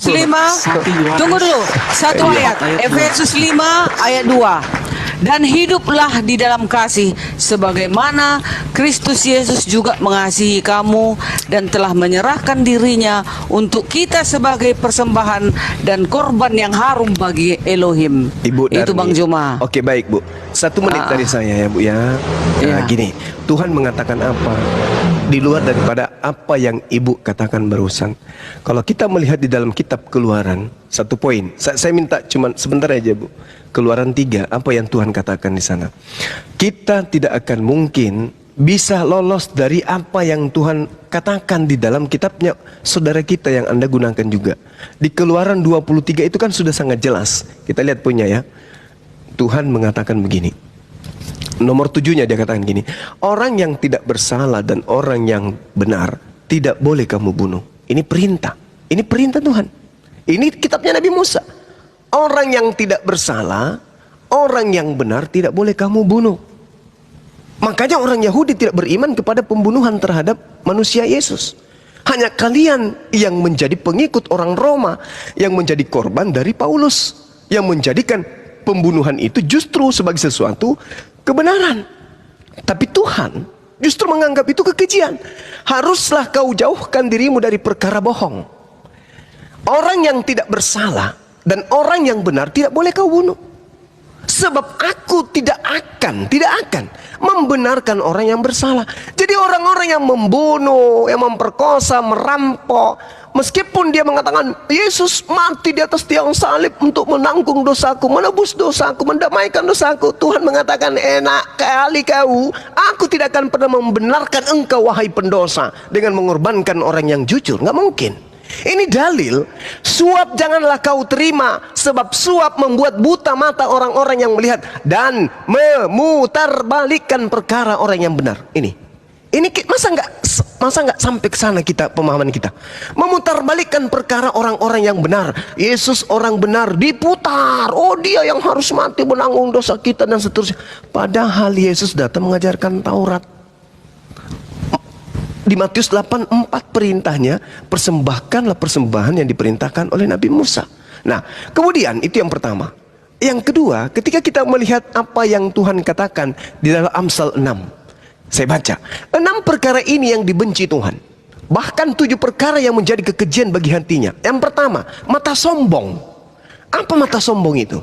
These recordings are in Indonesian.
5, tunggu dulu, satu ayat, Efesus 5 ayat 2. Dan hiduplah di dalam kasih sebagaimana Kristus Yesus juga mengasihi kamu dan telah menyerahkan dirinya untuk kita sebagai persembahan dan korban yang harum bagi Elohim. Ibu Darni. Itu Bang Juma. Oke, baik Bu, 1 menit dari saya ya Bu ya. Gini, Tuhan mengatakan apa di luar daripada apa yang Ibu katakan barusan. Kalau kita melihat di dalam kitab Keluaran, satu poin, saya minta cuma sebentar aja Bu. Keluaran 3, apa yang Tuhan katakan di sana. Kita tidak akan mungkin bisa lolos dari apa yang Tuhan katakan di dalam kitabnya saudara kita yang Anda gunakan juga. Di Keluaran 23 itu kan sudah sangat jelas. Kita lihat punya ya. Tuhan mengatakan begini. Nomor 7-nya dia katakan gini. Orang yang tidak bersalah dan orang yang benar tidak boleh kamu bunuh. Ini perintah. Ini perintah Tuhan. Ini kitabnya Nabi Musa. Orang yang tidak bersalah, orang yang benar tidak boleh kamu bunuh. Makanya orang Yahudi tidak beriman kepada pembunuhan terhadap manusia Yesus. Hanya kalian yang menjadi pengikut orang Roma, yang menjadi korban dari Paulus, yang menjadikan pembunuhan itu justru sebagai sesuatu kebenaran. Tapi Tuhan justru menganggap itu kekejian. Haruslah kau jauhkan dirimu dari perkara bohong. Orang yang tidak bersalah dan orang yang benar tidak boleh kau bunuh. Sebab aku tidak akan membenarkan orang yang bersalah. Jadi orang-orang yang membunuh, yang memperkosa, merampok, meskipun dia mengatakan Yesus mati di atas tiang salib untuk menanggung dosaku, menebus dosaku, mendamaikan dosaku, Tuhan mengatakan enak kali kau, aku tidak akan pernah membenarkan engkau wahai pendosa dengan mengorbankan orang yang jujur. Nggak mungkin. Ini dalil, suap janganlah kau terima, sebab suap membuat buta mata orang-orang yang melihat dan memutarbalikkan perkara orang yang benar. Ini masa nggak sampai ke sana kita pemahaman kita. Memutarbalikkan perkara orang-orang yang benar. Yesus orang benar diputar. Oh, dia yang harus mati menanggung dosa kita dan seterusnya. Padahal Yesus datang mengajarkan Taurat. Di Matius 8:4 perintahnya, persembahkanlah persembahan yang diperintahkan oleh Nabi Musa. Nah, kemudian itu yang pertama. Yang kedua, ketika kita melihat apa yang Tuhan katakan di dalam Amsal 6. Saya baca, 6 perkara ini yang dibenci Tuhan. Bahkan 7 perkara yang menjadi kekejian bagi hatinya. Yang pertama, mata sombong. Apa mata sombong itu?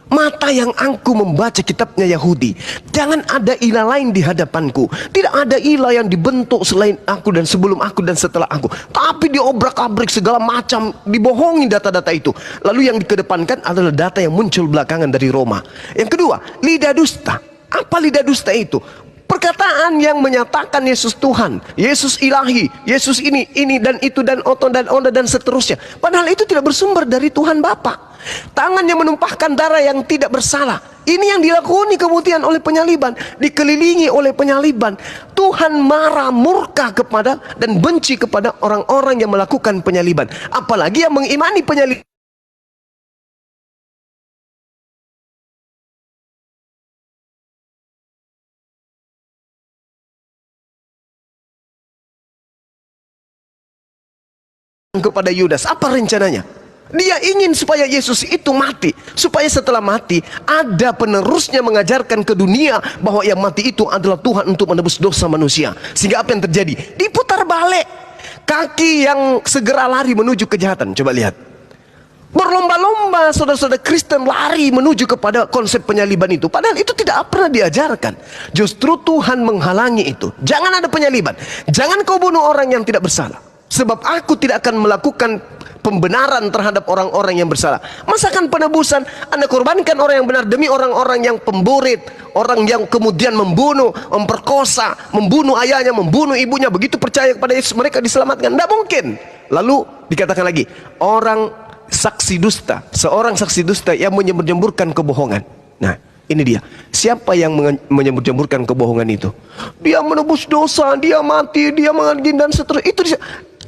Mata yang aku membaca kitabnya Yahudi. Jangan ada ilah lain di hadapanku. Tidak ada ilah yang dibentuk selain aku dan sebelum aku dan setelah aku. Tapi diobrak-abrik segala macam, dibohongi data-data itu. Lalu yang dikedepankan adalah data yang muncul belakangan dari Roma. Yang kedua, lidah dusta. Apa lidah dusta itu? Perkataan yang menyatakan Yesus Tuhan, Yesus ilahi, Yesus ini dan itu dan oton dan onda dan seterusnya. Padahal itu tidak bersumber dari Tuhan Bapa. Tangannya menumpahkan darah yang tidak bersalah. Ini yang dilakoni kemudian oleh penyaliban, dikelilingi oleh penyaliban. Tuhan marah, murka kepada dan benci kepada orang-orang yang melakukan penyaliban. Apalagi yang mengimani penyaliban. Kepada Yudas, apa rencananya? Dia ingin supaya Yesus itu mati, supaya setelah mati ada penerusnya mengajarkan ke dunia bahwa yang mati itu adalah Tuhan untuk menebus dosa manusia. Sehingga apa yang terjadi? Diputar balik. Kaki yang segera lari menuju kejahatan. Coba lihat. Berlomba-lomba saudara-saudara Kristen lari menuju kepada konsep penyaliban itu. Padahal itu tidak pernah diajarkan. Justru Tuhan menghalangi itu. Jangan ada penyaliban. Jangan kau bunuh orang yang tidak bersalah. Sebab aku tidak akan melakukan pembenaran terhadap orang-orang yang bersalah. Masakan penebusan Anda korbankan orang yang benar demi orang-orang yang pemburit, orang yang kemudian membunuh, memperkosa, membunuh ayahnya, membunuh ibunya, begitu percaya kepada Yesus mereka diselamatkan? Tidak mungkin. Lalu dikatakan lagi, orang saksi dusta, seorang saksi dusta yang menyembur-nyemburkan kebohongan. Nah, ini dia. Siapa yang menyembur-nyemburkan kebohongan itu? Dia menebus dosa, dia mati, dia mengandung dan seterusnya. Itu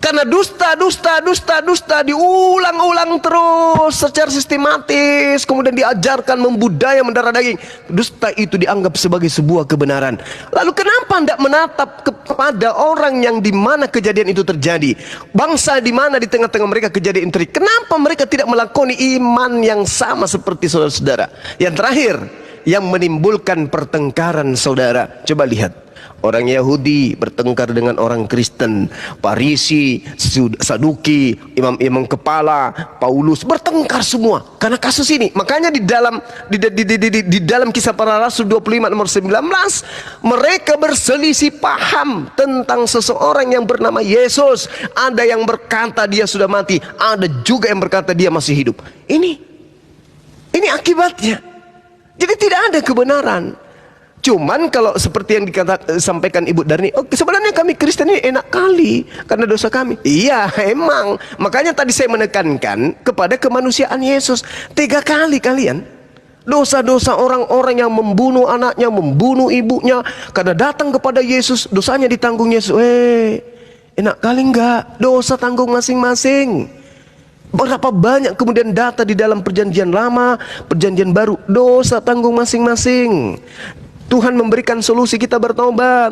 Karena dusta diulang-ulang terus secara sistematis, kemudian diajarkan membudaya mendarah daging. Dusta itu dianggap sebagai sebuah kebenaran. Lalu kenapa tidak menatap kepada orang yang di mana kejadian itu terjadi? Bangsa di mana di tengah-tengah mereka kejadian itu terjadi? Kenapa mereka tidak melakoni iman yang sama seperti saudara-saudara? Yang terakhir, yang menimbulkan pertengkaran saudara. Coba lihat. Orang Yahudi bertengkar dengan orang Kristen, Farisi, Saduki, imam-imam kepala, Paulus bertengkar semua karena kasus ini. Makanya di dalam Kisah Para Rasul 25 nomor 19, mereka berselisih paham tentang seseorang yang bernama Yesus. Ada yang berkata dia sudah mati, ada juga yang berkata dia masih hidup. Ini akibatnya. Jadi tidak ada kebenaran. Cuman kalau seperti yang disampaikan Ibu Darni, oh, sebenarnya kami Kristen ini enak kali karena dosa kami. Iya, emang. Makanya tadi saya menekankan kepada kemanusiaan Yesus. 3 kali kalian dosa-dosa orang-orang yang membunuh anaknya, membunuh ibunya, karena datang kepada Yesus, dosanya ditanggung Yesus. Enak kali enggak? Dosa tanggung masing-masing. Berapa banyak kemudian data di dalam perjanjian lama, perjanjian baru, dosa tanggung masing-masing. Tuhan memberikan solusi, kita bertobat.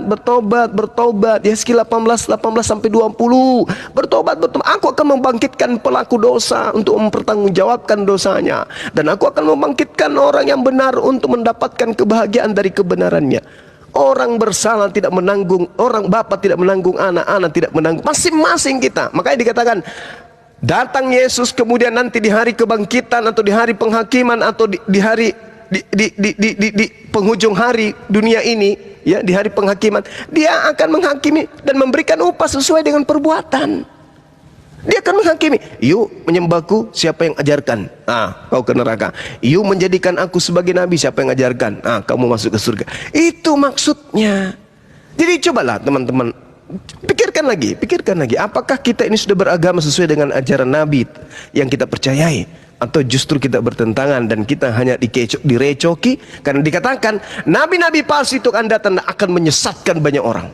Yeskiel 18 sampai 20. Bertobat. Aku akan membangkitkan pelaku dosa untuk mempertanggungjawabkan dosanya, dan aku akan membangkitkan orang yang benar untuk mendapatkan kebahagiaan dari kebenarannya. Orang bersalah tidak menanggung, orang bapa tidak menanggung anak, anak tidak menanggung, masing-masing kita. Makanya dikatakan datang Yesus kemudian nanti di hari kebangkitan atau di hari penghakiman atau di hari di penghujung hari dunia ini, ya, di hari penghakiman, dia akan menghakimi dan memberikan upah sesuai dengan perbuatan. Dia akan menghakimi. Yuk menyembahku, siapa yang ajarkan? Kau ke neraka. Yuk menjadikan aku sebagai nabi, siapa yang ajarkan? Kamu masuk ke surga. Itu maksudnya. Jadi cobalah teman-teman, pikirkan lagi, apakah kita ini sudah beragama sesuai dengan ajaran nabi yang kita percayai? Atau justru kita bertentangan dan kita hanya direcoki? Karena dikatakan nabi-nabi palsu itu akan datang, akan menyesatkan banyak orang.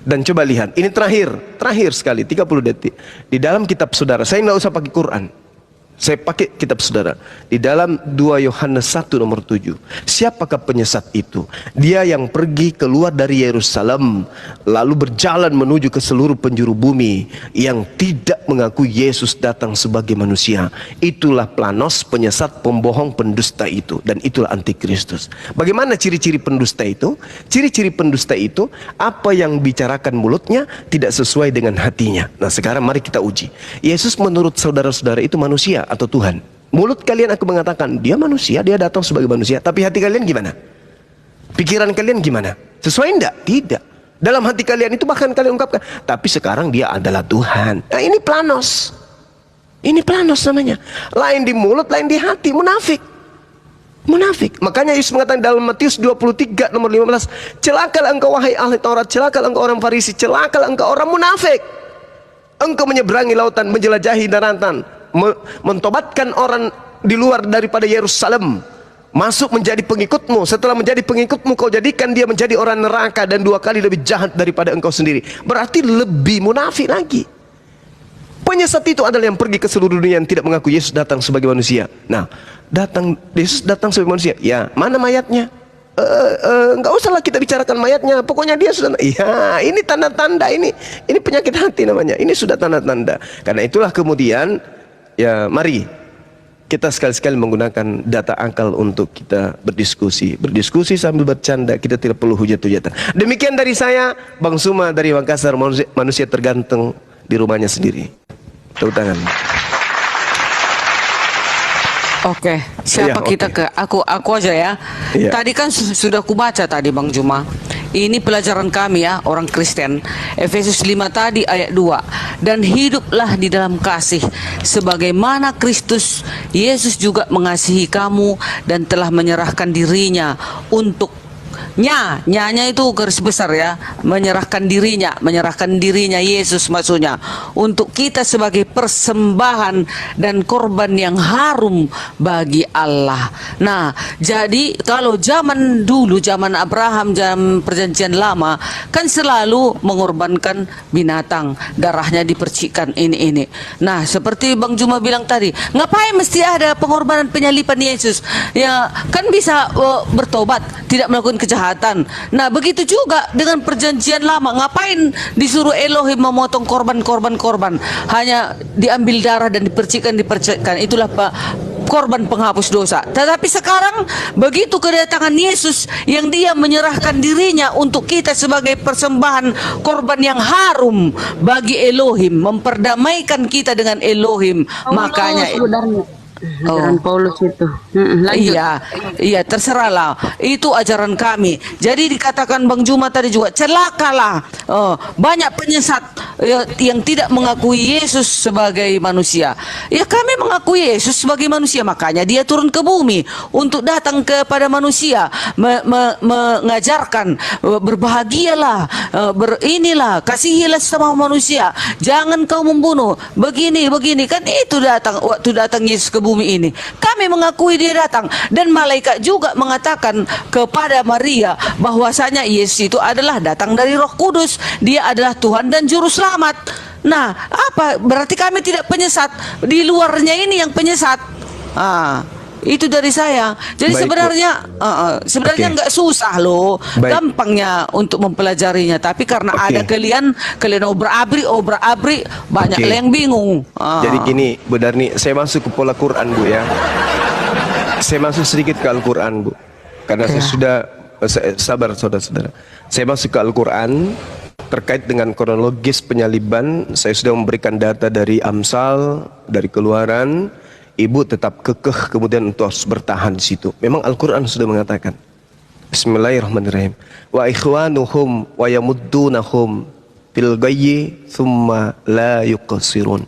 Dan coba lihat, ini terakhir sekali, 30 detik. Di dalam kitab saudara, saya nggak usah pakai Quran, saya pakai kitab saudara. Di dalam 2 Yohanes 1 nomor 7. Siapakah penyesat itu? Dia yang pergi keluar dari Yerusalem, lalu berjalan menuju ke seluruh penjuru bumi, yang tidak mengakui Yesus datang sebagai manusia. Itulah planos, penyesat, pembohong, pendusta itu. Dan itulah antikristus. Bagaimana ciri-ciri pendusta itu? Ciri-ciri pendusta itu, apa yang bicarakan mulutnya tidak sesuai dengan hatinya. Nah sekarang mari kita uji. Yesus menurut saudara-saudara itu manusia atau Tuhan? Mulut kalian aku mengatakan dia manusia, dia datang sebagai manusia, tapi hati kalian gimana? Pikiran kalian gimana? Sesuai enggak? Tidak. Dalam hati kalian itu bahkan kalian ungkapkan, tapi sekarang dia adalah Tuhan. Nah ini planos. Ini planos namanya. Lain di mulut, lain di hati. Munafik. Makanya Yesus mengatakan dalam Matius 23 nomor 15, celakalah engkau wahai ahli Taurat, celakalah engkau orang Farisi, celakalah engkau orang munafik. Engkau menyeberangi lautan, menjelajahi daratan, mentobatkan orang di luar daripada Yerusalem, masuk menjadi pengikutmu. Setelah menjadi pengikutmu, kau jadikan dia menjadi orang neraka dan 2 kali lebih jahat daripada engkau sendiri. Berarti lebih munafik lagi. Penyesat itu adalah yang pergi ke seluruh dunia yang tidak mengaku Yesus datang sebagai manusia. Nah, Yesus datang sebagai manusia. Ya, mana mayatnya? Enggak usahlah kita bicarakan mayatnya. Pokoknya dia sudah. Ya, ini tanda-tanda, ini penyakit hati namanya. Ini sudah tanda-tanda. Karena itulah kemudian, ya mari kita sekali-sekali menggunakan data akal untuk kita berdiskusi sambil bercanda. Kita tidak perlu hujat-hujatan. Demikian dari saya, Bang Suma dari Makassar. Manusia tergantung di rumahnya sendiri. Tepuk tangan. Oke, siapa Ya, kita ke aku aja ya. Ya. Tadi kan sudah kubaca tadi Bang Juma. Ini pelajaran kami ya, orang Kristen. Efesus 5 tadi ayat 2. Dan hiduplah di dalam kasih sebagaimana Kristus Yesus juga mengasihi kamu dan telah menyerahkan dirinya untuk Nyanya itu garis besar ya, menyerahkan dirinya Yesus maksudnya untuk kita sebagai persembahan dan korban yang harum bagi Allah. Nah, jadi kalau zaman dulu, zaman Abraham, zaman perjanjian lama, kan selalu mengorbankan binatang, darahnya dipercikkan ini. Nah, seperti Bang Juma bilang tadi, ngapain mesti ada pengorbanan penyalipan Yesus? Ya, kan bisa bertobat, tidak melakukan kejahatan. Nah, begitu juga dengan perjanjian lama, ngapain disuruh Elohim memotong korban. Hanya diambil darah dan dipercikkan. Itulah korban penghapus dosa. Tetapi sekarang begitu kedatangan Yesus yang dia menyerahkan dirinya untuk kita sebagai persembahan korban yang harum bagi Elohim, memperdamaikan kita dengan Elohim. Makanya ajaran Paulus itu. Lanjut. Iya, terserahlah. Itu ajaran kami. Jadi dikatakan Bang Juma tadi juga, celakalah banyak penyesat yang tidak mengakui Yesus sebagai manusia. Ya, kami mengakui Yesus sebagai manusia, makanya dia turun ke bumi untuk datang kepada manusia, mengajarkan berbahagialah, inilah, kasihilah sama manusia, jangan kau membunuh, begini kan itu waktu datang Yesus ke bumi ini. Kami mengakui dia datang, dan malaikat juga mengatakan kepada Maria bahwasanya Yesus itu adalah datang dari Roh Kudus, dia adalah Tuhan dan juru selamat. Nah, apa berarti kami tidak penyesat? Di luarnya ini yang penyesat. Itu dari saya. Jadi Baik, sebenarnya nggak susah loh, gampangnya untuk mempelajarinya. Tapi karena ada kalian obrak-abrik, banyak yang bingung. Jadi gini, Bu Darni, saya masuk ke pola Quran, Bu ya. Saya masuk sedikit ke Al-Quran, Bu, karena saya sudah sabar saudara-saudara. Saya masuk ke Al-Quran terkait dengan kronologis penyaliban. Saya sudah memberikan data dari Amsal, dari Keluaran. Ibu tetap kekeh kemudian untuk harus bertahan di situ. Memang Al-Quran sudah mengatakan. Bismillahirrahmanirrahim. Wa ikhwanuhum wa yamuddunahum fil ghayyi thumma la yuqsirun.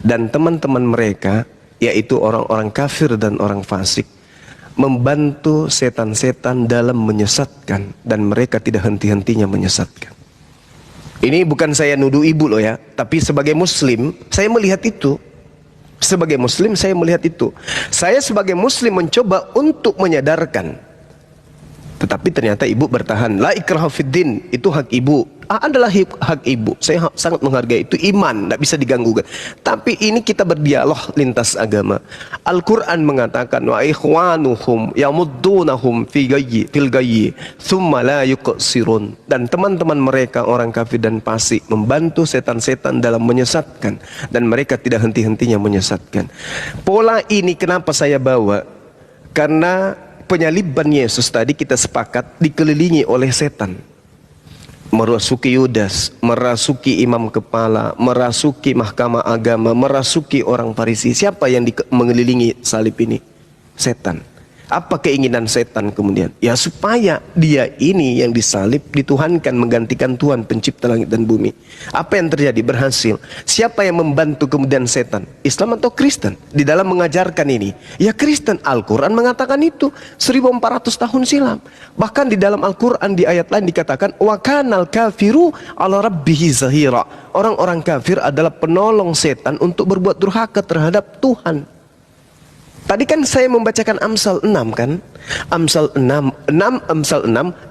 Dan teman-teman mereka, yaitu orang-orang kafir dan orang fasik, membantu setan-setan dalam menyesatkan, dan mereka tidak henti-hentinya menyesatkan. Ini bukan saya nuduh ibu loh ya, tapi sebagai muslim saya melihat itu. Sebagai muslim saya melihat itu. Saya sebagai muslim mencoba untuk menyadarkan, tetapi ternyata ibu bertahan. La ikraha fiddin, itu hak ibu. Adalah hak ibu. Saya sangat menghargai itu, iman, tidak bisa diganggu. Tapi ini kita berdialog lintas agama. Al-Quran mengatakan wa ikhwanuhum yamuddunahum fil ghayyi thumma la yuqsirun. Dan teman-teman mereka orang kafir dan fasik membantu setan-setan dalam menyesatkan, dan mereka tidak henti-hentinya menyesatkan. Pola ini kenapa saya bawa? Karena penyaliban Yesus tadi kita sepakat dikelilingi oleh setan. Merasuki Yudas, merasuki imam kepala, merasuki mahkamah agama, merasuki orang Farisi. Siapa yang mengelilingi salib ini? Setan. Apa keinginan setan kemudian? Ya supaya dia ini yang disalib, dituhankan, menggantikan Tuhan pencipta langit dan bumi. Apa yang terjadi? Berhasil. Siapa yang membantu kemudian setan? Islam atau Kristen? Di dalam mengajarkan ini, ya Kristen. Al-Quran mengatakan itu 1400 tahun silam. Bahkan di dalam Al-Quran di ayat lain dikatakan wa kanal kafiru ala rabbihi zahira. Orang-orang kafir adalah penolong setan untuk berbuat durhaka terhadap Tuhan. Tadi kan saya membacakan Amsal 6 kan? Amsal 6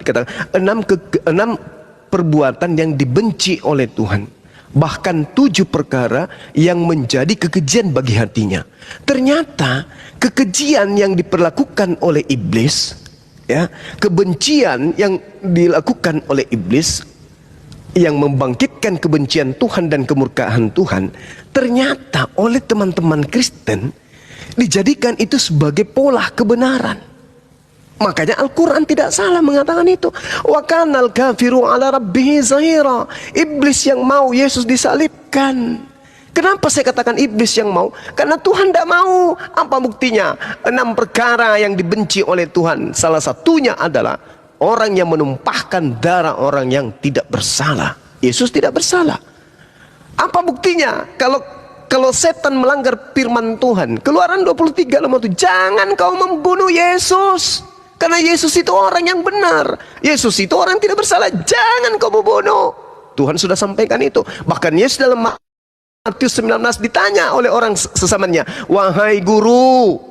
dikatakan 6 perbuatan yang dibenci oleh Tuhan. Bahkan 7 perkara yang menjadi kekejian bagi hatinya. Ternyata kekejian yang diperlakukan oleh iblis, ya, kebencian yang dilakukan oleh iblis yang membangkitkan kebencian Tuhan dan kemurkaan Tuhan, ternyata oleh teman-teman Kristen dijadikan itu sebagai pola kebenaran. Makanya Al-Quran tidak salah mengatakan itu. Wa kanal kafiru ala rabbihi zahira. Iblis yang mau Yesus disalibkan. Kenapa saya katakan iblis yang mau? Karena Tuhan tidak mau. Apa buktinya? 6 perkara yang dibenci oleh Tuhan. Salah satunya adalah orang yang menumpahkan darah orang yang tidak bersalah. Yesus tidak bersalah. Apa buktinya? Kalau setan melanggar firman Tuhan, Keluaran 23 lemah 7, jangan kau membunuh Yesus. Karena Yesus itu orang yang benar. Yesus itu orang yang tidak bersalah. Jangan kau membunuh. Tuhan sudah sampaikan itu. Bahkan Yesus dalam Matius 19 ditanya oleh orang sesamanya, wahai guru,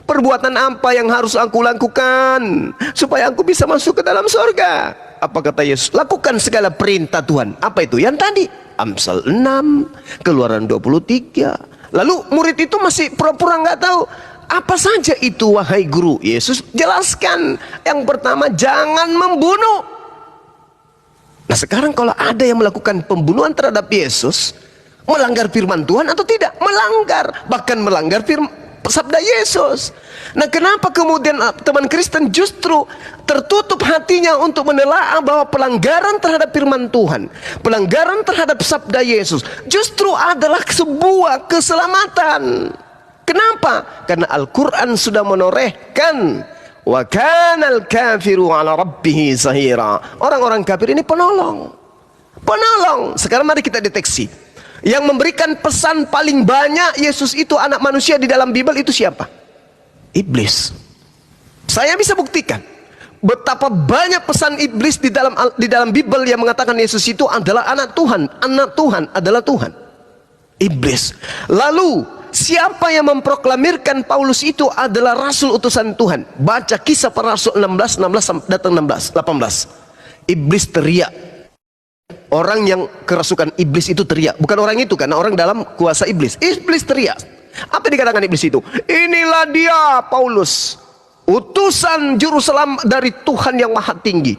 perbuatan apa yang harus aku lakukan supaya aku bisa masuk ke dalam surga? Apa kata Yesus? Lakukan segala perintah Tuhan. Apa itu? Yang tadi Amsal 6, Keluaran 23. Lalu murid itu masih pura-pura nggak tahu. Apa saja itu wahai guru? Yesus jelaskan. Yang pertama, jangan membunuh. Nah sekarang kalau ada yang melakukan pembunuhan terhadap Yesus, melanggar firman Tuhan atau tidak? Melanggar. Bahkan melanggar sabda Yesus. Nah kenapa kemudian teman Kristen justru tertutup hatinya untuk menelaah bahwa pelanggaran terhadap firman Tuhan, pelanggaran terhadap sabda Yesus justru adalah sebuah keselamatan. Kenapa? Karena Al-Quran sudah menorehkan wa kanal kafiru ala rabbih zahira. Orang-orang kafir ini penolong. Penolong. Sekarang mari kita deteksi. Yang memberikan pesan paling banyak Yesus itu anak manusia di dalam Bible itu siapa? Iblis. Saya bisa buktikan betapa banyak pesan iblis di dalam Bible yang mengatakan Yesus itu adalah anak Tuhan. Anak Tuhan adalah Tuhan. Iblis. Lalu siapa yang memproklamirkan Paulus itu adalah rasul utusan Tuhan? Baca Kisah Para Rasul 16 datang 18. Iblis teriak. Orang yang kerasukan iblis itu teriak. Bukan orang itu, karena orang dalam kuasa iblis. Iblis teriak. Apa dikatakan iblis itu? Inilah dia Paulus, utusan juru selamat dari Tuhan yang maha tinggi.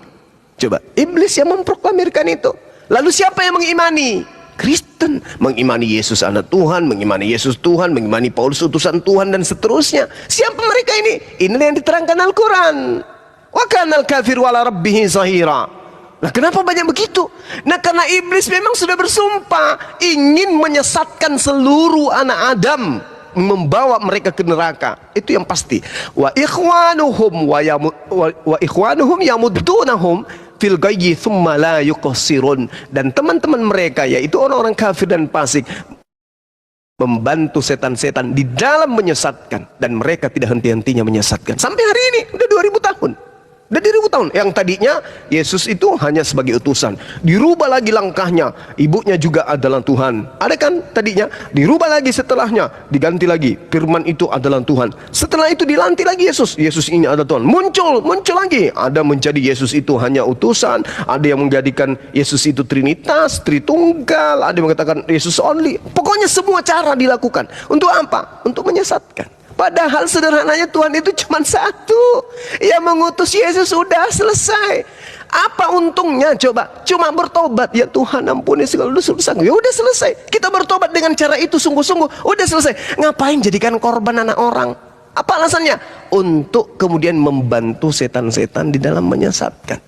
Coba, iblis yang memproklamirkan itu. Lalu siapa yang mengimani? Kristen. Mengimani Yesus anak Tuhan, mengimani Yesus Tuhan, mengimani Paulus utusan Tuhan, dan seterusnya. Siapa mereka ini? Inilah yang diterangkan Al-Quran. Wa kanal kafiru ala rabbihi zahira. Nah kenapa banyak begitu? Nah karena iblis memang sudah bersumpah ingin menyesatkan seluruh anak Adam, membawa mereka ke neraka. Itu yang pasti. Wa ikhwanuhum yamuddunahum fil ghayyi thumma la yuqsirun. Dan teman-teman mereka, yaitu orang-orang kafir dan fasik, membantu setan-setan di dalam menyesatkan, dan mereka tidak henti-hentinya menyesatkan sampai hari ini. Udah 2000 tahun. Udah 2000 tahun. Yang tadinya Yesus itu hanya sebagai utusan, dirubah lagi langkahnya. Ibunya juga adalah Tuhan. Ada kan tadinya? Dirubah lagi setelahnya, diganti lagi. Firman itu adalah Tuhan. Setelah itu dilantik lagi Yesus. Yesus ini adalah Tuhan. Muncul lagi. Ada menjadi Yesus itu hanya utusan. Ada yang menjadikan Yesus itu Trinitas, Tritunggal. Ada yang mengatakan Yesus only. Pokoknya semua cara dilakukan. Untuk apa? Untuk menyesatkan. Padahal sederhananya Tuhan itu cuma satu. Yang mengutus Yesus sudah selesai. Apa untungnya coba? Cuma bertobat. Ya Tuhan ampuni segala dosa. Ya udah selesai. Kita bertobat dengan cara itu sungguh-sungguh. Udah selesai. Ngapain jadikan korban anak orang? Apa alasannya? Untuk kemudian membantu setan-setan di dalam menyesatkan.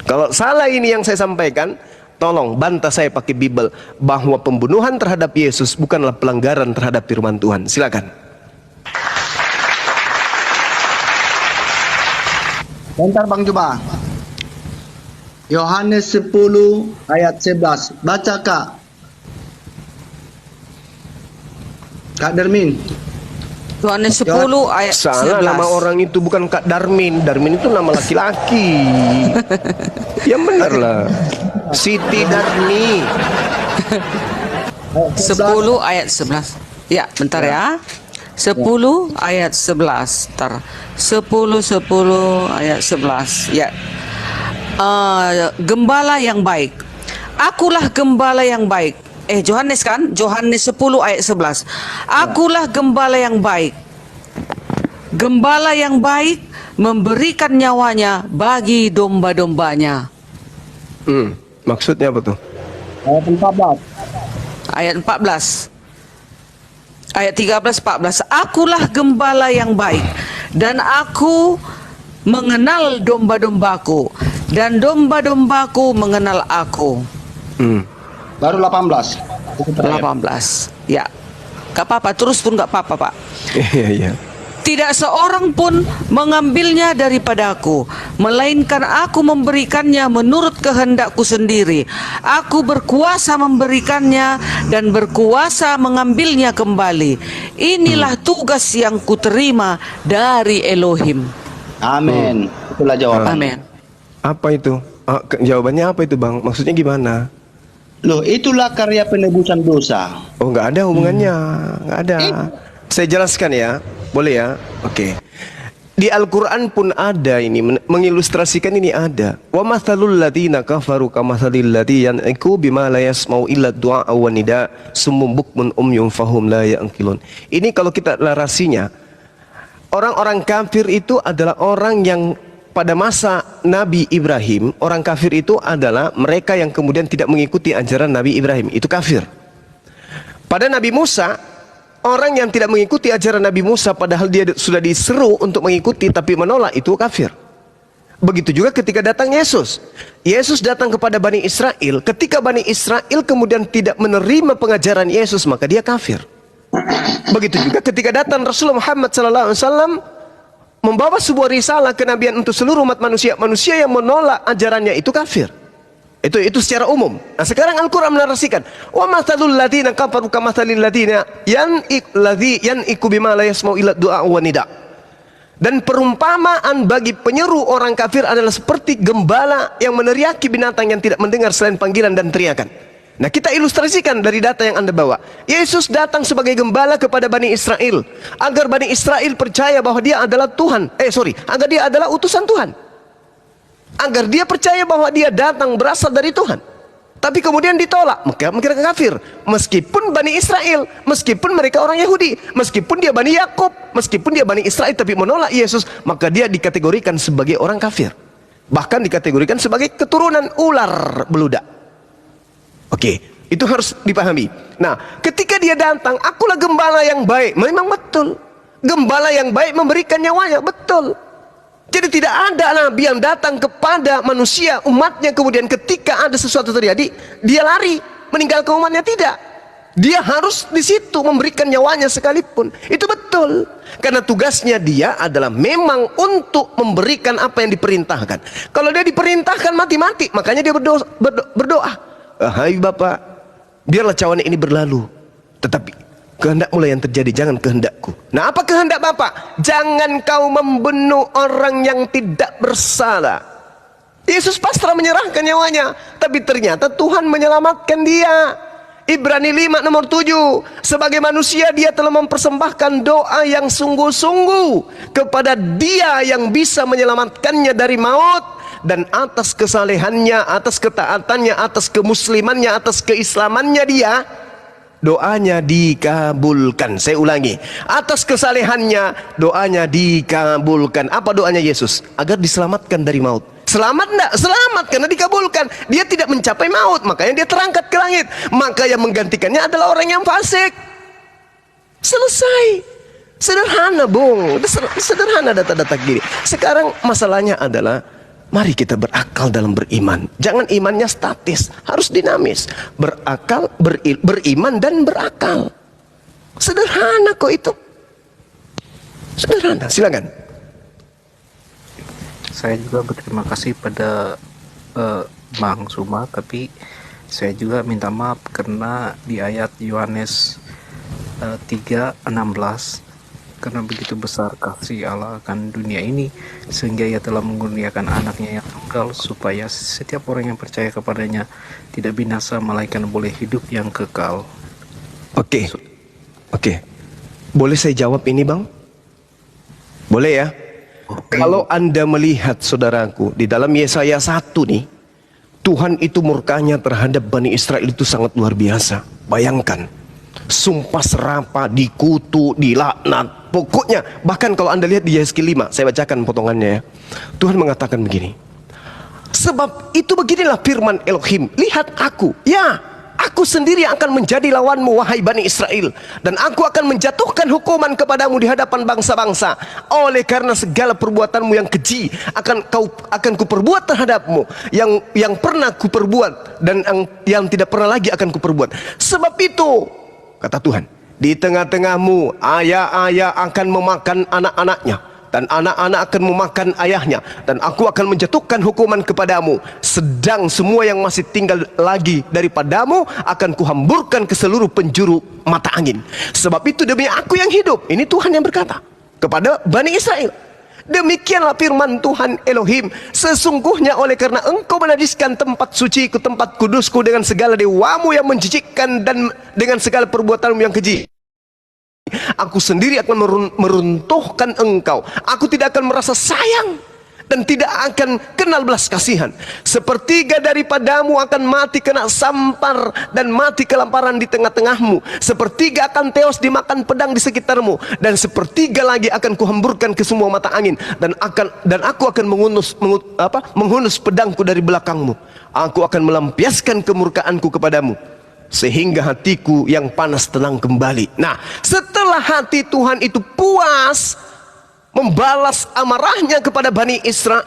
Kalau salah ini yang saya sampaikan, tolong bantah saya pakai Bible bahwa pembunuhan terhadap Yesus bukanlah pelanggaran terhadap firman Tuhan. Silakan. Bentar Bang Juba. Yohanes 10 ayat 11. Baca Kak. Kak Darmin. Yohanes 10 ayat 11. Salah, nama orang itu bukan Kak Darmin. Darmin itu nama laki-laki. Ya benar lah. Siti Darmi. 10 ayat 11. Ya, bentar ya. 10 ayat 11. Ntar 10 ayat 11. Ya. Gembala yang baik. Akulah gembala yang baik. Yohanes kan? Yohanes 10 ayat 11. Akulah gembala yang baik. Gembala yang baik memberikan nyawanya bagi domba-dombanya. Maksudnya apa tuh? Ayat 14. Ayat 14. Ayat 13, 14. Akulah gembala yang baik, dan aku mengenal domba-dombaku, dan domba-dombaku mengenal aku. Baru 18. 18. Ya. Gak apa-apa, terus pun gak apa-apa, Pak. Iya. Tidak seorang pun mengambilnya daripadaku, melainkan aku memberikannya menurut kehendakku sendiri. Aku berkuasa memberikannya dan berkuasa mengambilnya kembali. Inilah tugas yang kuterima dari Elohim. Amin. Itulah jawaban. Amin. Apa itu? Jawabannya apa itu Bang? Maksudnya gimana? Loh, itulah karya penebusan dosa. Oh, nggak ada hubungannya, nggak ada. Saya jelaskan ya, boleh ya? Oke. Di Al-Quran pun ada ini, mengilustrasikan ini ada. Wa mathalul ladzina kafaru kamathalil ladzi yan'iku bima la yasma'u illa du'a wa nida summum bukmun umyun fahum la ya'qilun. Ini kalau kita narasinya, orang-orang kafir itu adalah orang yang pada masa Nabi Ibrahim, orang kafir itu adalah mereka yang kemudian tidak mengikuti ajaran Nabi Ibrahim, itu kafir. Pada Nabi Musa, orang yang tidak mengikuti ajaran Nabi Musa padahal dia sudah diseru untuk mengikuti tapi menolak, itu kafir. Begitu juga ketika datang Yesus. Yesus datang kepada Bani Israel, ketika Bani Israel kemudian tidak menerima pengajaran Yesus, maka dia kafir. Begitu juga ketika datang Rasulullah Muhammad SAW membawa sebuah risalah kenabian untuk seluruh umat manusia, manusia yang menolak ajarannya itu kafir. Itu secara umum. Nah, sekarang Al-Qur'an menarasikan, wa mathalul ladzina kafaru kamathalil ladzina yan'iku bima la yasma'u illa du'a wa nida. Dan perumpamaan bagi penyeru orang kafir adalah seperti gembala yang meneriaki binatang yang tidak mendengar selain panggilan dan teriakan. Nah, kita ilustrasikan dari data yang Anda bawa. Yesus datang sebagai gembala kepada Bani Israel agar Bani Israel percaya bahwa dia adalah Tuhan. Agar dia adalah utusan Tuhan. Agar dia percaya bahwa dia datang berasal dari Tuhan. Tapi kemudian ditolak, maka mereka kafir. Meskipun Bani Israel, meskipun mereka orang Yahudi, meskipun dia Bani Yakub, meskipun dia Bani Israel tapi menolak Yesus, maka dia dikategorikan sebagai orang kafir. Bahkan dikategorikan sebagai keturunan ular beludak. Oke, itu harus dipahami. Nah, ketika dia datang, akulah gembala yang baik. Memang betul. Gembala yang baik memberikan nyawanya, betul. Jadi tidak ada nabi yang datang kepada manusia, umatnya, kemudian ketika ada sesuatu terjadi, dia lari, meninggalkan umatnya, tidak. Dia harus di situ memberikan nyawanya sekalipun. Itu betul. Karena tugasnya dia adalah memang untuk memberikan apa yang diperintahkan. Kalau dia diperintahkan mati-mati, makanya dia berdoa. Hai Bapak, biarlah cawan ini berlalu, tetapi kehendakmu lah yang terjadi, jangan kehendakku. Nah, apa kehendak Bapak? Jangan kau membunuh orang yang tidak bersalah. Yesus pasrah menyerahkan nyawanya, tapi ternyata Tuhan menyelamatkan dia. Ibrani 5 nomor 7, sebagai manusia dia telah mempersembahkan doa yang sungguh-sungguh kepada dia yang bisa menyelamatkannya dari maut. Dan atas kesalehannya, atas ketaatannya, atas kemuslimannya, atas keislamannya dia, doanya dikabulkan. Saya ulangi, atas kesalehannya doanya dikabulkan. Apa doanya Yesus? Agar diselamatkan dari maut. Selamat enggak? Selamat, karena dikabulkan. Dia tidak mencapai maut, makanya dia terangkat ke langit. Maka yang menggantikannya adalah orang yang fasik. Selesai. Sederhana, Bung. Sederhana data-data gini. Sekarang masalahnya adalah, mari kita berakal dalam beriman. Jangan imannya statis, harus dinamis. Berakal, beriman dan berakal. Sederhana kok itu. Sederhana, silakan. Saya juga berterima kasih pada Bang Suma, tapi saya juga minta maaf karena di ayat Yohanes 3:16, karena begitu besar kasih Allah akan dunia ini sehingga ia telah mengurniakan anaknya yang tunggal supaya setiap orang yang percaya kepadanya tidak binasa melainkan boleh hidup yang kekal. Oke. Boleh saya jawab ini Bang? Boleh ya? Kalau Anda melihat saudaraku di dalam Yesaya 1 nih, Tuhan itu murkanya terhadap Bani Israel itu sangat luar biasa. Bayangkan, sumpah serapah, dikutuk, dilaknat. Pokoknya, bahkan kalau Anda lihat di Yesaya 5, saya bacakan potongannya ya. Tuhan mengatakan begini, sebab itu beginilah firman Elohim, lihat aku, ya, aku sendiri akan menjadi lawanmu wahai Bani Israel, dan aku akan menjatuhkan hukuman kepadamu di hadapan bangsa-bangsa. Oleh karena segala perbuatanmu yang keji akan kuperbuat terhadapmu, yang pernah kuperbuat dan yang tidak pernah lagi akan kuperbuat. Sebab itu, kata Tuhan, di tengah-tengahmu ayah-ayah akan memakan anak-anaknya, dan anak-anak akan memakan ayahnya, dan aku akan menjatuhkan hukuman kepadamu. Sedang semua yang masih tinggal lagi daripadamu akan kuhamburkan ke seluruh penjuru mata angin. Sebab itu demi aku yang hidup, ini Tuhan yang berkata kepada Bani Israel, Demikianlah firman Tuhan Elohim, sesungguhnya oleh karena engkau menajiskan tempat suciku, tempat kudusku dengan segala dewamu yang menjijikkan dan dengan segala perbuatanmu yang keji, aku sendiri akan meruntuhkan engkau. Aku tidak akan merasa sayang dan tidak akan kenal belas kasihan. Sepertiga daripadamu akan mati kena sampar dan mati kelaparan di tengah-tengahmu. Sepertiga akan tewas dimakan pedang di sekitarmu, dan sepertiga lagi akan kuhamburkan ke semua mata angin, dan aku akan menghunus pedangku dari belakangmu. Aku akan melampiaskan kemurkaanku kepadamu, sehingga hatiku yang panas tenang kembali. Nah, setelah hati Tuhan itu puas membalas amarahnya kepada Bani Israel,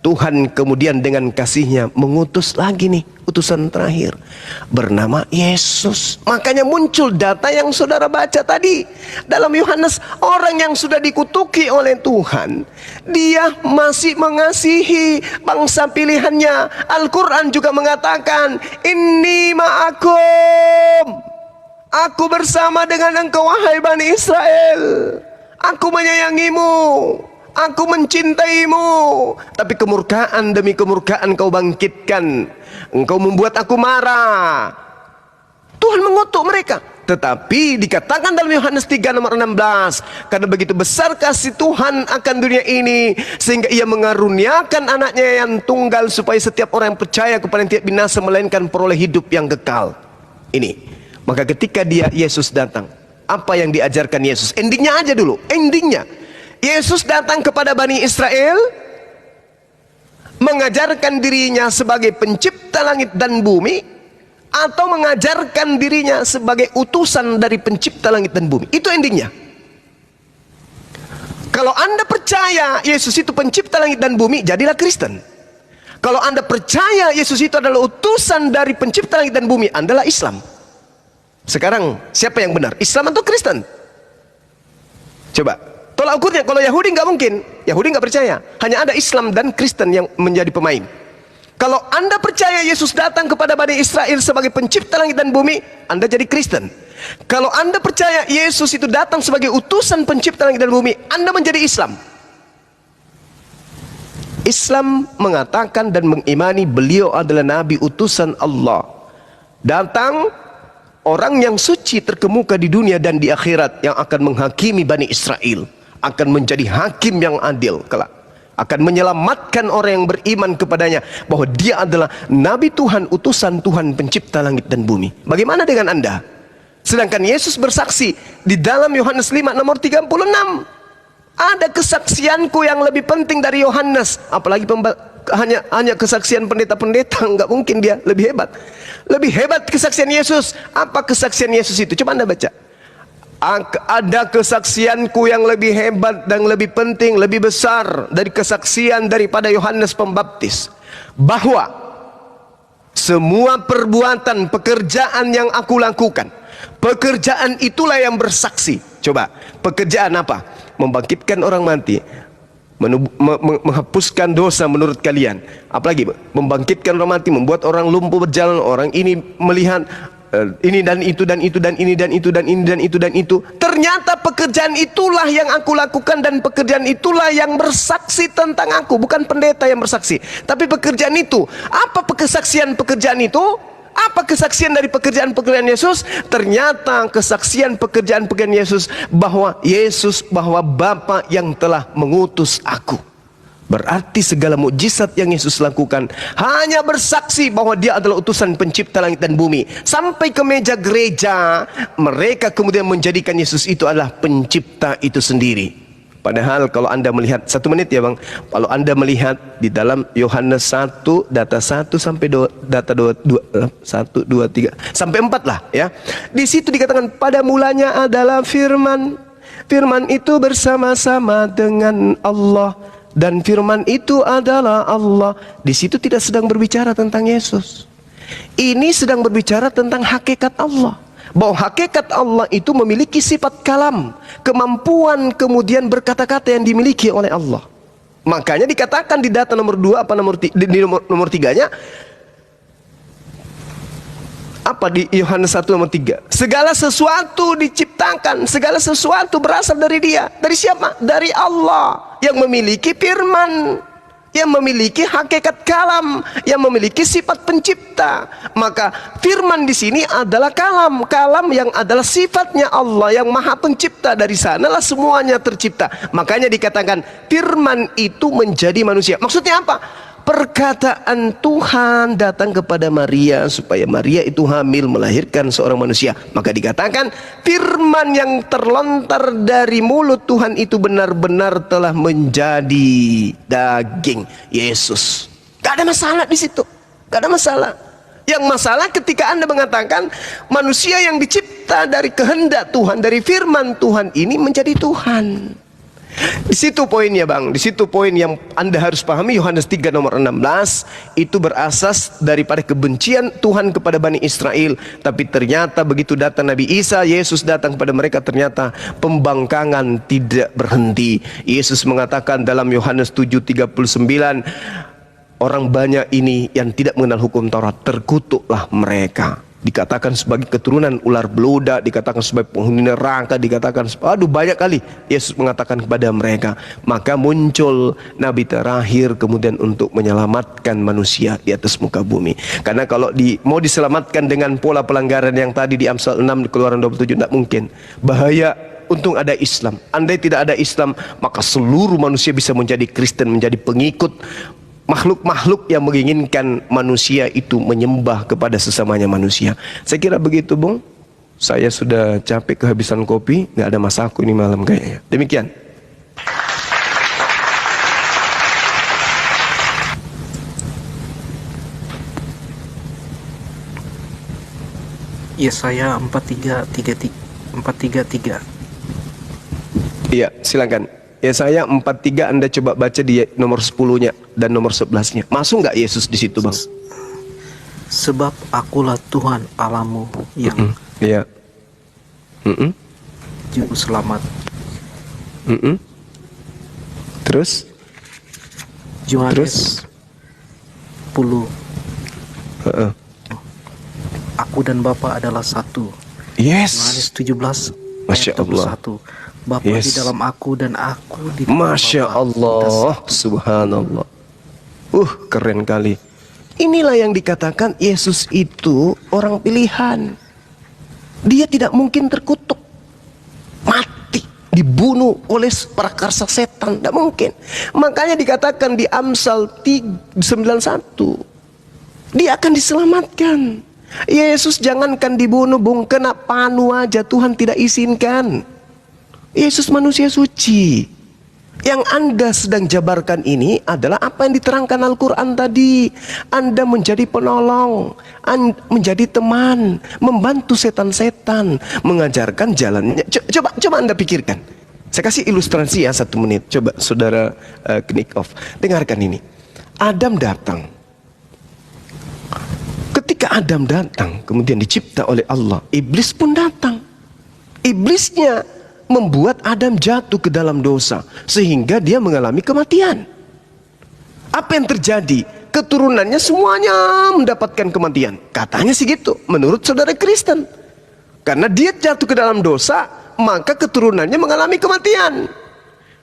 Tuhan kemudian dengan kasihnya mengutus lagi nih, utusan terakhir bernama Yesus. Makanya muncul data yang saudara baca tadi dalam Yohanes, orang yang sudah dikutuki oleh Tuhan, dia masih mengasihi bangsa pilihannya. Al-Quran juga mengatakan, inni ma'akum, aku bersama dengan engkau wahai Bani Israel. Aku menyayangimu, aku mencintaimu. Tapi kemurkaan demi kemurkaan kau bangkitkan. Engkau membuat aku marah. Tuhan mengutuk mereka. Tetapi dikatakan dalam Yohanes 3 nomor 16, karena begitu besar kasih Tuhan akan dunia ini, sehingga ia mengaruniakan anaknya yang tunggal, supaya setiap orang yang percaya kepada yang tidak binasa, melainkan peroleh hidup yang kekal. Ini. Maka ketika Yesus datang, apa yang diajarkan Yesus? Endingnya aja dulu, endingnya. Yesus datang kepada Bani Israel, mengajarkan dirinya sebagai pencipta langit dan bumi, atau mengajarkan dirinya sebagai utusan dari pencipta langit dan bumi. Itu endingnya. Kalau Anda percaya Yesus itu pencipta langit dan bumi, jadilah Kristen. Kalau Anda percaya Yesus itu adalah utusan dari pencipta langit dan bumi, Andalah Islam. Sekarang siapa yang benar, Islam atau Kristen? Coba tolak ukurnya. Kalau Yahudi nggak mungkin, Yahudi nggak percaya, hanya ada Islam dan Kristen yang menjadi pemain. Kalau Anda percaya Yesus datang kepada Bani Israel sebagai pencipta langit dan bumi, Anda jadi Kristen. Kalau Anda percaya Yesus itu datang sebagai utusan pencipta langit dan bumi, Anda menjadi Islam. Islam mengatakan dan mengimani beliau adalah Nabi utusan Allah, datang orang yang suci terkemuka di dunia dan di akhirat, yang akan menghakimi Bani Israel, akan menjadi hakim yang adil kelak, akan menyelamatkan orang yang beriman kepadanya, bahwa dia adalah Nabi Tuhan, utusan Tuhan, pencipta langit dan bumi. Bagaimana dengan Anda? Sedangkan Yesus bersaksi di dalam Yohanes 5 nomor 36, ada kesaksianku yang lebih penting dari Yohanes. Apalagi hanya kesaksian pendeta-pendeta, nggak mungkin dia lebih hebat. Lebih hebat kesaksian Yesus. Apa kesaksian Yesus itu? Coba Anda baca. Ada kesaksianku yang lebih hebat dan lebih penting, lebih besar dari kesaksian daripada Yohanes Pembaptis, bahwa semua perbuatan, pekerjaan yang aku lakukan, pekerjaan itulah yang bersaksi. Coba, pekerjaan apa? Membangkitkan orang mati, menghapuskan dosa menurut kalian. Apalagi membangkitkan orang mati, membuat orang lumpuh berjalan, orang ini melihat ini dan itu dan itu dan ini dan itu dan ini dan itu dan itu. Ternyata pekerjaan itulah yang aku lakukan, dan pekerjaan itulah yang bersaksi tentang aku. Bukan pendeta yang bersaksi, tapi pekerjaan itu. Apa kesaksian pekerjaan itu? Apa kesaksian dari pekerjaan-pekerjaan Yesus? Ternyata kesaksian pekerjaan-pekerjaan Yesus, bahwa Bapa yang telah mengutus aku. Berarti segala mukjizat yang Yesus lakukan hanya bersaksi bahwa dia adalah utusan pencipta langit dan bumi. Sampai ke meja gereja, mereka kemudian menjadikan Yesus itu adalah pencipta itu sendiri. Padahal kalau Anda melihat, 1 menit ya Bang, kalau Anda melihat di dalam Yohanes 1, data 1 sampai data 1, 2, 3 sampai 4 lah ya. Di situ dikatakan pada mulanya adalah firman. Firman itu bersama-sama dengan Allah, dan firman itu adalah Allah. Di situ tidak sedang berbicara tentang Yesus. Ini sedang berbicara tentang hakikat Allah. Bahwa hakikat Allah itu memiliki sifat kalam, kemampuan kemudian berkata-kata yang dimiliki oleh Allah. Makanya dikatakan di data nomor 2 apa nomor 3-nya, Apa di Yohanes 1:3? Segala sesuatu diciptakan, segala sesuatu berasal dari Dia. Dari siapa? Dari Allah yang memiliki firman, yang memiliki hakikat kalam, yang memiliki sifat pencipta. Maka firman di sini adalah kalam, kalam yang adalah sifatnya Allah yang maha pencipta. Dari sanalah semuanya tercipta. Makanya dikatakan firman itu menjadi manusia. Maksudnya apa? Perkataan Tuhan datang kepada Maria supaya Maria itu hamil melahirkan seorang manusia. Maka dikatakan firman yang terlontar dari mulut Tuhan itu benar-benar telah menjadi daging Yesus. Gak ada masalah di situ. Gak ada masalah. Yang masalah ketika Anda mengatakan manusia yang dicipta dari kehendak Tuhan, dari firman Tuhan ini menjadi Tuhan. Di situ poinnya Bang, di situ poin yang Anda harus pahami. Yohanes 3:16 itu berasas daripada kebencian Tuhan kepada Bani Israel. Tapi ternyata begitu datang Nabi Isa, Yesus datang kepada mereka, ternyata pembangkangan tidak berhenti. Yesus mengatakan dalam Yohanes 7:39, orang banyak ini yang tidak mengenal hukum Taurat, terkutuklah mereka. Dikatakan sebagai keturunan ular beludak, dikatakan sebagai penghuni neraka, dikatakan banyak kali Yesus mengatakan kepada mereka. Maka muncul Nabi terakhir kemudian untuk menyelamatkan manusia di atas muka bumi. Karena kalau mau diselamatkan dengan pola pelanggaran yang tadi di Amsal 6 di Keluaran 27, tidak mungkin. Bahaya. Untung ada Islam. Andai tidak ada Islam, maka seluruh manusia bisa menjadi Kristen, menjadi pengikut makhluk-makhluk yang menginginkan manusia itu menyembah kepada sesamanya manusia. Saya kira begitu, Bung. Saya sudah capek kehabisan kopi, nggak ada masaku ini malam kayaknya. Demikian. Yesaya 4:3. Iya, silakan. Yesaya 4:3 Anda coba baca di nomor 10-nya dan nomor 11-nya. Masuk nggak Yesus di situ, Bang? Sebab akulah Tuhan Allahmu yang Iya. juru selamat. Terus? Yohanes 10. Aku dan Bapa adalah satu. Yes. Yohanes 17 Masya ayat Allah. 21. Bapa Yes. di dalam aku dan aku di dalam Masya Bapa. Allah, subhanallah. Keren kali. Inilah yang dikatakan Yesus itu orang pilihan. Dia tidak mungkin terkutuk, mati, dibunuh oleh prakarsa setan, tidak mungkin. Makanya dikatakan di Amsal 91, dia akan diselamatkan. Yesus jangankan dibunuh, Bung, kena panu aja Tuhan tidak izinkan. Yesus manusia suci. Yang Anda sedang jabarkan ini adalah apa yang diterangkan Al-Quran tadi. Anda menjadi penolong, menjadi teman, membantu setan-setan, mengajarkan jalannya. Coba Anda pikirkan. Saya kasih ilustrasi ya 1 menit. Coba saudara knick off. Dengarkan ini. Adam datang. Ketika Adam datang, kemudian dicipta oleh Allah, iblis pun datang. Iblisnya membuat Adam jatuh ke dalam dosa sehingga dia mengalami kematian. Apa yang terjadi? Keturunannya semuanya mendapatkan kematian. Katanya sih gitu, menurut saudara Kristen. Karena dia jatuh ke dalam dosa, maka keturunannya mengalami kematian.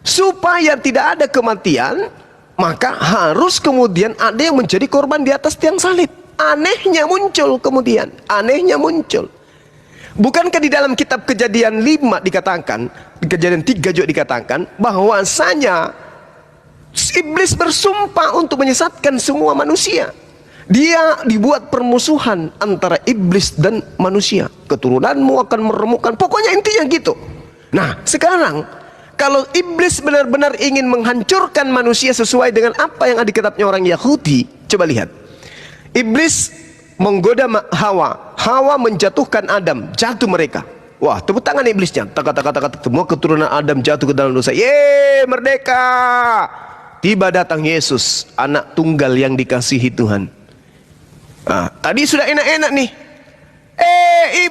Supaya tidak ada kematian, maka harus kemudian ada yang menjadi korban di atas tiang salib. Anehnya muncul kemudian, anehnya muncul. Bukankah di dalam kitab Kejadian 5 dikatakan, di Kejadian 3 juga dikatakan bahwasanya iblis bersumpah untuk menyesatkan semua manusia. Dia dibuat permusuhan antara iblis dan manusia. Keturunanmu akan meremukkan, pokoknya intinya gitu. Nah, sekarang kalau iblis benar-benar ingin menghancurkan manusia sesuai dengan apa yang ada di kitabnya orang Yahudi, coba lihat. Iblis menggoda Hawa. Hawa menjatuhkan Adam, jatuh mereka. Wah, tepuk tangan iblisnya. Tak, semua keturunan Adam jatuh ke dalam dosa. Yeay, merdeka. Tiba datang Yesus, anak tunggal yang dikasihi Tuhan. Tadi sudah enak-enak nih.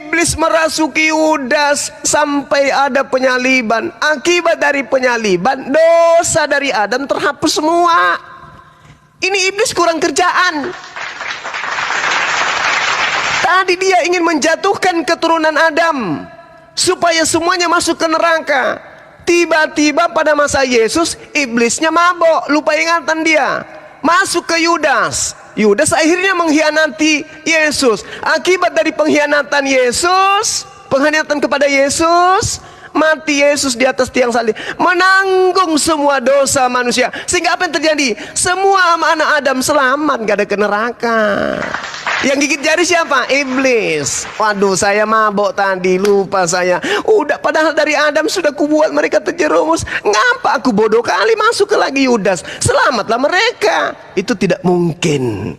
Iblis merasuki Yudas sampai ada penyaliban. Akibat dari penyaliban, dosa dari Adam terhapus semua. Ini iblis kurang kerjaan. Tadi dia ingin menjatuhkan keturunan Adam supaya semuanya masuk ke neraka. Tiba-tiba pada masa Yesus, iblisnya mabok, lupa ingatan dia. Masuk ke Yudas. Yudas akhirnya mengkhianati Yesus. Akibat dari pengkhianatan Yesus, pengkhianatan kepada Yesus, mati Yesus di atas tiang salib, menanggung semua dosa manusia. Sehingga apa yang terjadi? Semua anak Adam selamat, gak ada ke neraka. Yang gigit jari siapa? Iblis. Waduh, saya mabok tadi, lupa saya. Udah, padahal dari Adam sudah kubuat mereka terjerumus. Ngapa aku bodoh kali masuk ke lagi Yudas? Selamatlah mereka. Itu tidak mungkin.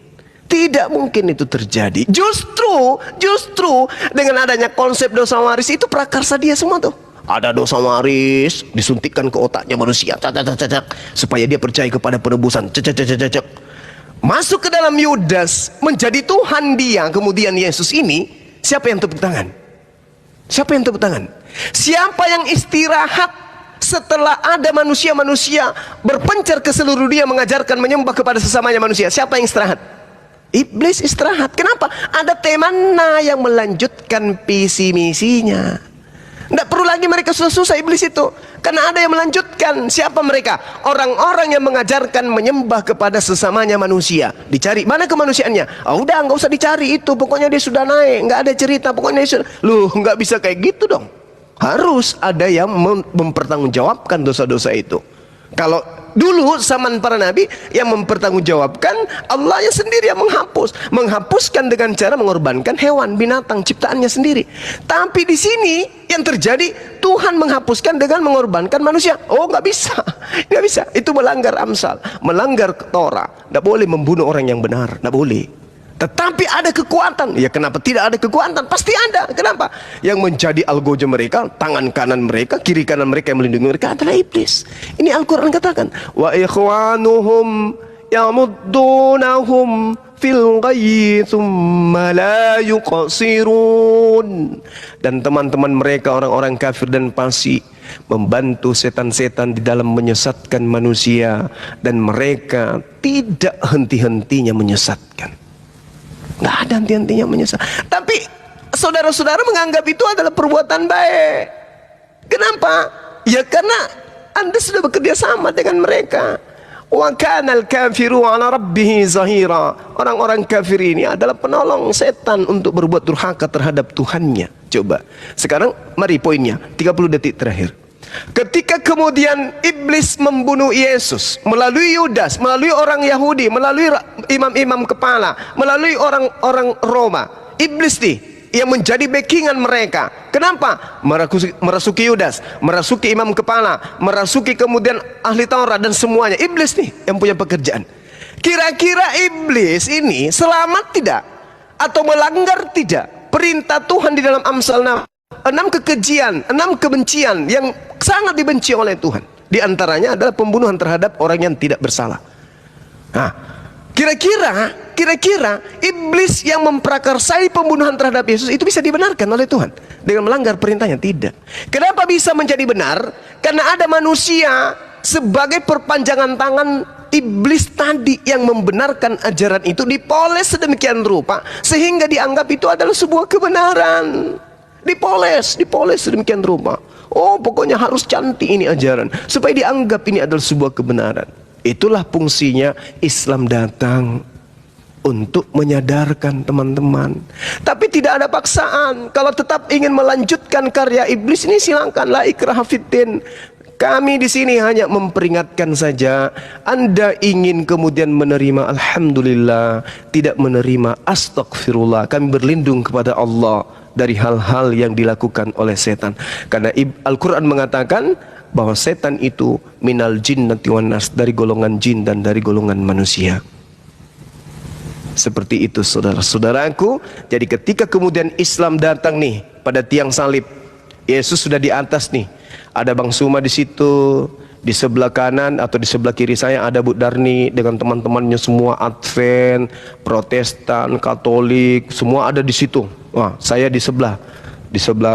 Tidak mungkin itu terjadi. Justru dengan adanya konsep dosa waris itu prakarsa dia semua tuh. Ada dosa waris disuntikkan ke otaknya manusia, supaya dia percaya kepada penebusan. Masuk ke dalam Yudas, menjadi Tuhan dia. Kemudian Yesus ini, siapa yang tepuk tangan? Siapa yang tepuk tangan? Siapa yang istirahat setelah ada manusia-manusia berpencar ke seluruh dunia mengajarkan menyembah kepada sesamanya manusia? Siapa yang istirahat? Iblis istirahat. Kenapa? Ada temana yang melanjutkan visi misinya. Tidak perlu lagi mereka susah-susah iblis itu, karena ada yang melanjutkan. Siapa mereka? Orang-orang yang mengajarkan menyembah kepada sesamanya manusia. Dicari mana kemanusiaannya? Udah, nggak usah dicari itu. Pokoknya dia sudah naik, nggak ada cerita. Pokoknya dia sudah. Loh, nggak bisa kayak gitu dong. Harus ada yang mempertanggungjawabkan dosa-dosa itu. Kalau dulu zaman para nabi, yang mempertanggungjawabkan Allahnya sendiri yang menghapuskan dengan cara mengorbankan hewan, binatang ciptaannya sendiri. Tapi di sini yang terjadi, Tuhan menghapuskan dengan mengorbankan manusia. Oh, nggak bisa, nggak bisa. Itu melanggar Amsal, melanggar Torah. Nggak boleh membunuh orang yang benar, nggak boleh. Tetapi ada kekuatan. Ya, kenapa tidak ada kekuatan? Pasti ada. Kenapa? Yang menjadi algojo mereka, tangan kanan mereka, kiri kanan mereka yang melindungi mereka adalah iblis. Ini Al-Quran katakan, wa ikhwanuhum yamuddunahum fil ghayyi thumma la yuqsirun. Dan teman-teman mereka, orang-orang kafir dan fasik, membantu setan-setan di dalam menyesatkan manusia, dan mereka tidak henti-hentinya menyesatkan. Nggak ada henti-hentinya menyesal. Tapi saudara-saudara menganggap itu adalah perbuatan baik. Kenapa? Ya karena Anda sudah bekerja sama dengan mereka. Wa kanal kafiru ala rabbih zahira. Orang-orang kafir ini adalah penolong setan untuk berbuat durhaka terhadap Tuhannya. Coba. Sekarang mari poinnya, 30 detik terakhir. Ketika kemudian iblis membunuh Yesus melalui Yudas, melalui orang Yahudi, melalui imam-imam kepala, melalui orang-orang Roma, iblis nih yang menjadi backingan mereka. Kenapa? Merasuki Yudas, merasuki imam kepala, merasuki kemudian ahli Taurat dan semuanya. Iblis nih yang punya pekerjaan. Kira-kira iblis ini selamat tidak? Atau melanggar tidak perintah Tuhan di dalam Amsal 6 kekejian, 6 kebencian yang sangat dibenci oleh Tuhan. Di antaranya adalah pembunuhan terhadap orang yang tidak bersalah. Nah, kira-kira iblis yang memprakarsai pembunuhan terhadap Yesus itu bisa dibenarkan oleh Tuhan dengan melanggar perintahnya? Tidak. Kenapa bisa menjadi benar? Karena ada manusia sebagai perpanjangan tangan iblis tadi yang membenarkan ajaran itu, dipoles sedemikian rupa sehingga dianggap itu adalah sebuah kebenaran. Dipoles sedemikian rupa. Oh, pokoknya harus cantik ini ajaran supaya dianggap ini adalah sebuah kebenaran. Itulah fungsinya Islam datang, untuk menyadarkan teman-teman. Tapi tidak ada paksaan. Kalau tetap ingin melanjutkan karya iblis ini, silakan, la ikraha fiddin. Kami di sini hanya memperingatkan saja. Anda ingin kemudian menerima, alhamdulillah. Tidak menerima, astagfirullah. Kami berlindung kepada Allah dari hal-hal yang dilakukan oleh setan. Karena Al-Quran mengatakan bahwa setan itu minal jinnati wan nas, dari golongan jin dan dari golongan manusia. Seperti itu saudara-saudaraku. Jadi ketika kemudian Islam datang nih pada tiang salib, Yesus sudah di atas nih. Ada Bang Suma di situ, di sebelah kanan atau di sebelah kiri saya ada Bu Darni dengan teman-temannya semua, Advent, Protestan, Katolik, semua ada di situ. Wah, saya di sebelah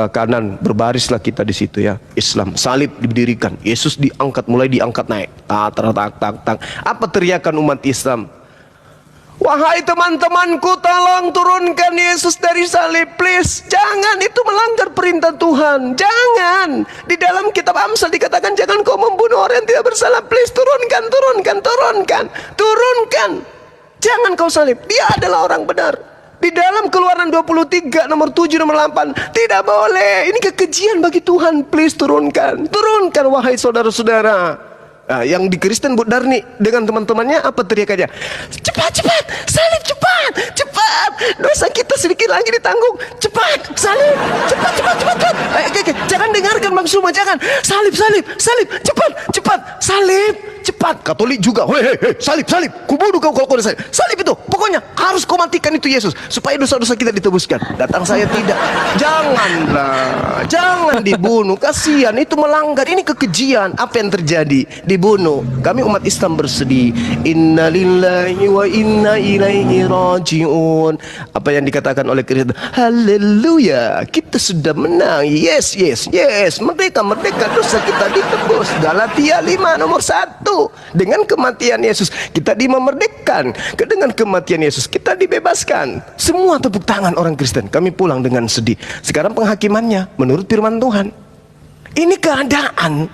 kanan, berbarislah kita di situ ya. Islam, salib didirikan, Yesus diangkat, mulai diangkat naik. Tak. Apa teriakan umat Islam? Wahai teman-temanku, tolong turunkan Yesus dari salib, please. Jangan, itu melanggar perintah Tuhan. Jangan. Di dalam kitab Amsal dikatakan jangan kau membunuh orang yang tidak bersalah. Please, turunkan. Jangan kau salib. Dia adalah orang benar. Di dalam Keluaran 23 nomor 7 nomor 8 tidak boleh. Ini kekejian bagi Tuhan. Please, turunkan wahai saudara-saudara. Nah, yang di Kristen Bu Darni dengan teman-temannya apa teriakannya? Cepat, salib, cepat, dosa kita sedikit lagi ditanggung, cepat, salib, cepat. Jangan dengarkan Bang Suma, jangan, salib, cepat, salib, cepat. Katolik juga, hei, salib, kubunuh kau kalau kau ada salib itu, pokoknya harus kau matikan itu Yesus supaya dosa-dosa kita ditebuskan. Datang saya tidak, jangan dibunuh, kasihan, itu melanggar, ini kekejian. Apa yang terjadi? Dibunuh. Kami umat Islam bersedih. Innalillahi wa inna ilaihi rajiun. Apa yang dikatakan oleh Kristen? Haleluya, kita sudah menang. Yes. Merdeka, dosa kita ditebus. Galatia 5 nomor 1. Dengan kematian Yesus kita dimerdekakan. Dengan kematian Yesus kita dibebaskan. Semua tepuk tangan orang Kristen. Kami pulang dengan sedih. Sekarang penghakimannya menurut firman Tuhan. Ini keadaan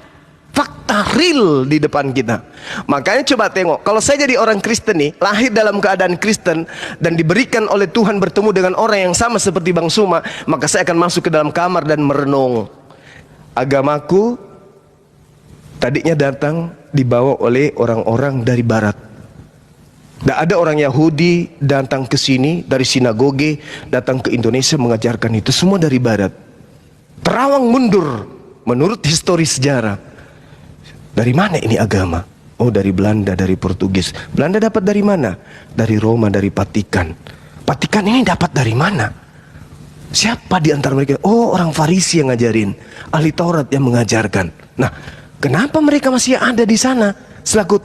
fakta real di depan kita. Makanya coba tengok, kalau saya jadi orang Kristen nih, lahir dalam keadaan Kristen dan diberikan oleh Tuhan bertemu dengan orang yang sama seperti Bang Suma, maka saya akan masuk ke dalam kamar dan merenung. Agamaku tadinya datang dibawa oleh orang-orang dari barat. Tidak ada orang Yahudi datang ke sini dari sinagoge, datang ke Indonesia mengajarkan itu, semua dari barat. Terawang mundur menurut histori sejarah. Dari mana ini agama? Oh, dari Belanda, dari Portugis. Belanda dapat dari mana? Dari Roma, dari Vatikan. Vatikan ini dapat dari mana? Siapa di antara mereka? Oh, orang Farisi yang ngajarin, ahli Taurat yang mengajarkan. Nah, kenapa mereka masih ada di sana selaku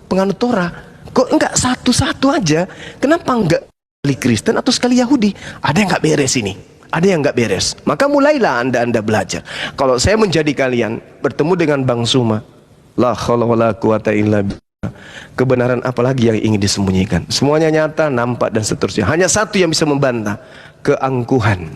penganut Torah? Kok enggak satu-satu aja? Kenapa enggak sekali Kristen atau sekali Yahudi? Ada yang enggak beres ini. Ada yang enggak beres. Maka mulailah anda belajar. Kalau saya menjadi kalian, bertemu dengan Bang Suma, la haula wala quwata illa billah. Kebenaran apalagi yang ingin disembunyikan? Semuanya nyata, nampak dan seterusnya. Hanya satu yang bisa membantah, keangkuhan.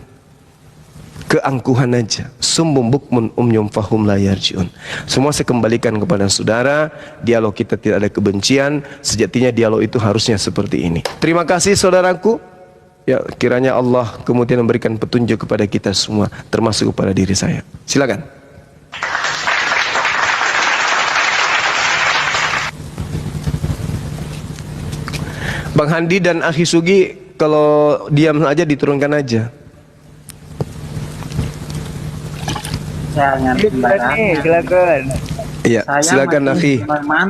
Keangkuhan aja. Sumbum bukmun umyum fahum la yarjiun. Semua saya kembalikan kepada saudara. Dialog kita tidak ada kebencian. Sejatinya dialog itu harusnya seperti ini. Terima kasih saudaraku. Ya, kiranya Allah kemudian memberikan petunjuk kepada kita semua, termasuk kepada diri saya. Silakan. Bang Handi dan Akhi Sugi, kalau diam aja diturunkan aja. Jangan silakan. Iya, silakan Akhi.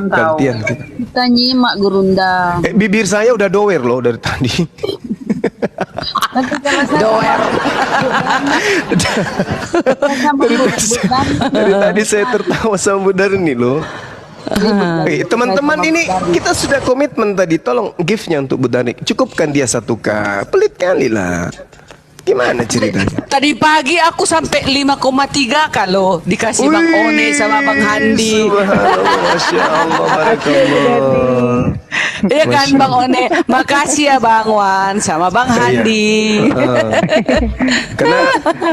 Gantian. Kita nyimak Gurunda. Bibir saya udah doer loh dari tadi. Doer. Dari tadi saya tertawa sama Bu Darni loh. Teman-teman ini kita sudah komitmen tadi, tolong gift-nya untuk Bu Darni. Cukupkan dia 1K. Pelit kali lah. Gimana ceritanya? Tadi pagi aku sampai 5,3 kalau dikasih Bang One sama Bang Handi. Subhanallah, Masya Allah, barakallah. Iya kan Bang One, makasih ya Bang Wan sama Bang Handi. Karena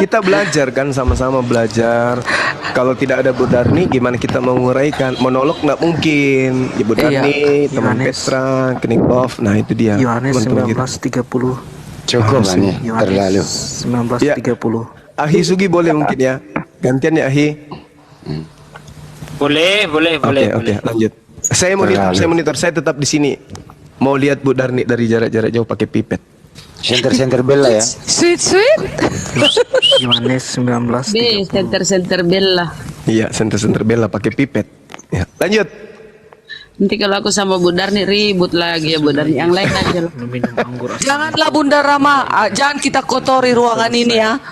kita belajar kan, sama-sama belajar. Kalau tidak ada Bu Darni, gimana kita menguraikan? Monolog nggak mungkin. Ya, Bu Darni, teman Petra, Kenikov, nah itu dia. Yohanes 19:30. Cukup sih, terlalu. 19:30. Akhi Sugi boleh mungkin ya, gantian ya Akhi. Boleh. Oke, lanjut. Saya monitor, saya tetap di sini. Mau lihat Bu Darni dari jarak jauh pakai pipet. Center Bella ya. Sweet. Yohanes 19:30. Center Bella. Iya, center Bella pakai pipet. Ya, lanjut. Nanti kalau aku sama Bu Darni ribut lagi ya Bu Darni. Yang lain aja lah. Minum anggur. Janganlah Bunda Rama, jangan kita kotori ruangan ini ya.